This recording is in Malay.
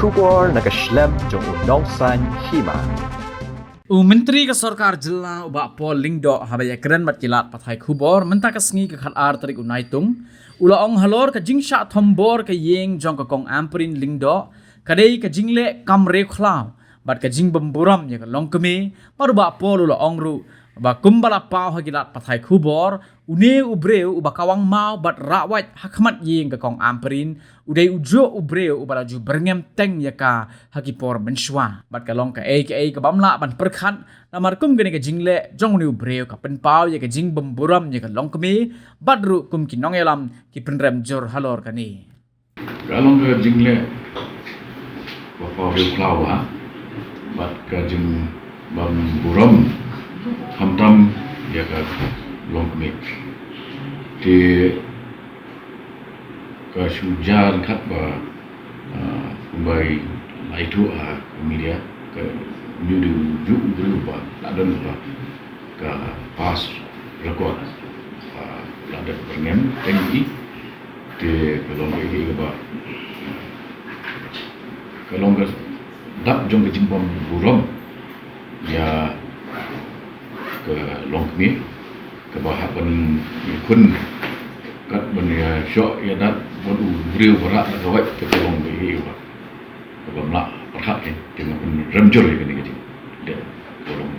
Kubor naga Shlem jong Nongsan Hima. Menteri ke Sarkar Jilla ubak Pol Lingdo habaya keren mat kilat pathai khubor menta ka sngi ka khat ar tarik unaitung ula ong halor ka jingsha thombor ka yeng jong ka kong amprin Lingdo kadai ka jingle kamre khlau bat ka jing bemburam ya ka longkeme paru ba Pol ula ong ru ba kumbala pau hagilat pathai khubor une ubreu uba kawang mau bat rawat hakmat yeng ka kong amprin udai ujo ubreu ubala ju berngem teng ya ka hakipor menshwa bat ka long ka ka bamla ban perkhat namar kum gene ka jingle jong ni ubreu ka penpau ya ka jing bemburam ya ka long keme bat ru kum ki nong elam ki penrem jor halor ka ni kalong ka jingle bapa ru klawa bat ka jing bemburam hamtam ya ka long keme di ka sujar khat ba kumbai laitu media ka nyudu ju berubah ladan ka pas rekod ladan perngem tengi di kalong ini ke ba kalong ka dap jong ke jimbom burom ya ke long kemi ke bahak ban kun kat ban ya syok ya dat bon uriu berat la kawai ke kalong ini ba ke bamla perhat ni dengan remjor ini ke dia kalong